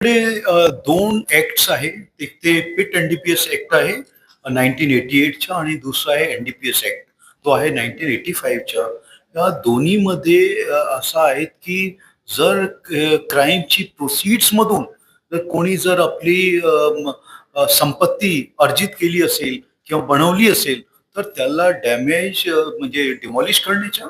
दोन ऍक्ट्स आहे. एक ते पिट एनडीपीएस ऍक्ट आहे 1988च्या आणि दुसरा आहे एनडीपीएस ऍक्ट तो आहे 1985च्या. या दोन्हीमध्ये असं आहे की जर क्राईमची प्रोसिड्स मधून जर कोणी जर आपली संपत्ती अर्जित केली असेल किंवा बनवली असेल तर त्याला डॅमेज म्हणजे डिमॉलिश करण्याच्या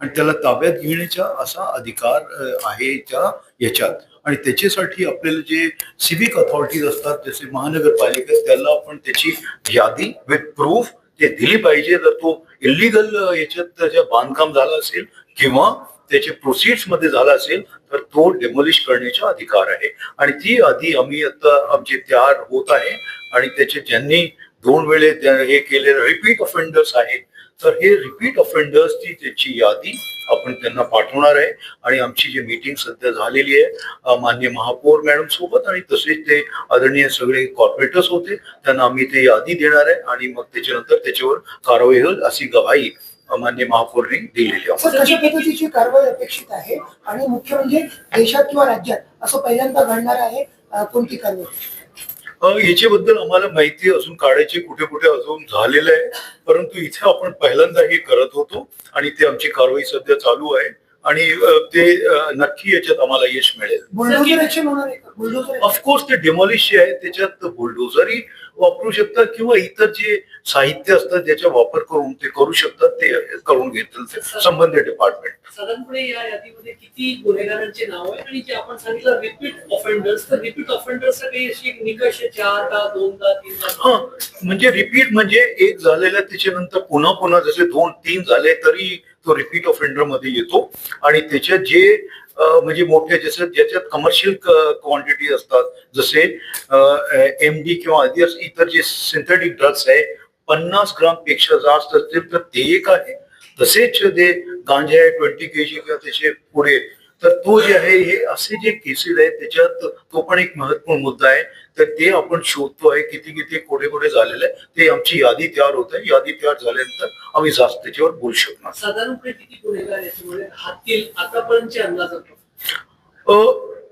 आणि त्याला ताब्यात घेण्याचा असा अधिकार आहे त्या याच्यात. आणि त्याच्यासाठी आपल्याला जे सिव्हिक अथॉरिटीज असतात जसे महानगरपालिका त्याला आपण त्याची यादी विथ प्रूफ ते दिली पाहिजे. जर तो इलिगल याच्यात त्याच्या बांधकाम झालं असेल किंवा त्याचे प्रोसिड्स मध्ये झाला असेल तर तो डेमोलिश करण्याचा अधिकार आहे. आणि ती आधी आम्ही आता आमचे तयार होत आहे आणि त्याचे ज्यांनी 2 वेळे हे केलेले रिपीट ऑफेंडर्स आहेत तर हे रिपीट ऑफेंडर्सची त्याची यादी आपण त्यांना पाठवणार आहे. आणि आमची जी मीटिंग सध्या झालेली आहे माननीय महापौर मॅडम सोबत आणि तसेच ते आदरणीय सगळे कॉर्पोरेटर्स होते त्यांना आम्ही ते यादी देणार आहे आणि मग त्याच्यानंतर त्याच्यावर कारवाई होईल अशी गवाही माननीय महापौरने दिलेली आहे. कशा पद्धतीची कारवाई अपेक्षित आहे आणि मुख्य म्हणजे देशात किंवा राज्यात असं पहिल्यांदा घडणार आहे कोणती कारवाई? याच्याबद्दल आम्हाला माहिती अजून काढायची कुठे कुठे अजून झालेलं आहे परंतु इथे आपण पहिल्यांदा हे करत होतो आणि ते आमची कारवाई सध्या चालू आहे आणि ते नक्की याच्यात आम्हाला यश मिळेल. ऑफकोर्स ते डेमॉलिश आहे त्याच्यात बुलडोझरही वापरू शकतात किंवा इतर जे साहित्य असतात त्याचा वापर करून ते करू शकतात ते करून घेतील ते संबंधित डिपार्टमेंट. साधारणपणे या यादीमध्ये किती गुन्हेगारांचे नाव आहे आणि जे आपण सांगितलं रिपीट ऑफेंडर्स तर रिपीट ऑफेंडर्स काही अशी निकष 4 का 2 का 3 का? म्हणजे रिपीट म्हणजे एक झालेला त्याच्यानंतर पुन्हा पुन्हा जसे 2-3 झाले तरी तो रिपीट ऑफेंडर मध्ये येतो. आणि त्याच्यात जे म्हणजे मोठे जसं ज्याच्यात कमर्शियल क्वांटिटी असतात जसे एमडी किंवा इतर जे सिंथेटिक ड्रग्स आहे 50 ग्राम पेक्षा जास्त असतील तर ते एक आहे. तसेच जे गांजा आहे 20 kg किंवा त्याचे पुढे तर तो जे आहे हे असे जे केसेस आहेत त्याच्यात तो पण एक महत्वपूर्ण मुद्दा आहे. तर ते आपण शोधतो आहे किती किती कुठे कुठे झालेलं आहे ते आमची यादी तयार होत आहे. यादी तयार झाल्यानंतर आम्ही जास्त त्याच्यावर बोलू शकणार. साधारणपणे किती गुन्हेगार याच्यामुळे हातील आतापर्यंतचे अंदाज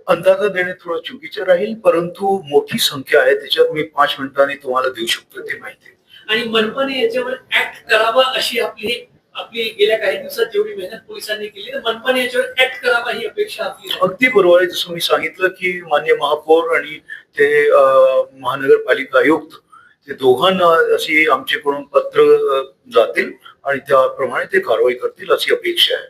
अंदाजा देणे थोडं चुकीचं राहील परंतु मोठी संख्या आहे त्याच्यात मी 5 मिनिटांनी तुम्हाला देऊ शकतो ते माहिती. आणि मनपाने याच्यावर ऍक्ट करावा अशी आपली गेल्या काही दिवसात जेवढी मेहनत पोलिसांनी केली तर मनपाने याच्यावर ऍक्ट करावा ही अपेक्षा आपली. अगदी बरोबर आहे. जसं मी सांगितलं की माननीय महापौर आणि ते महानगरपालिका आयुक्त ते दोघांना अशी आमच्याकडून पत्र जातील आणि त्याप्रमाणे ते कारवाई करतील अशी अपेक्षा आहे.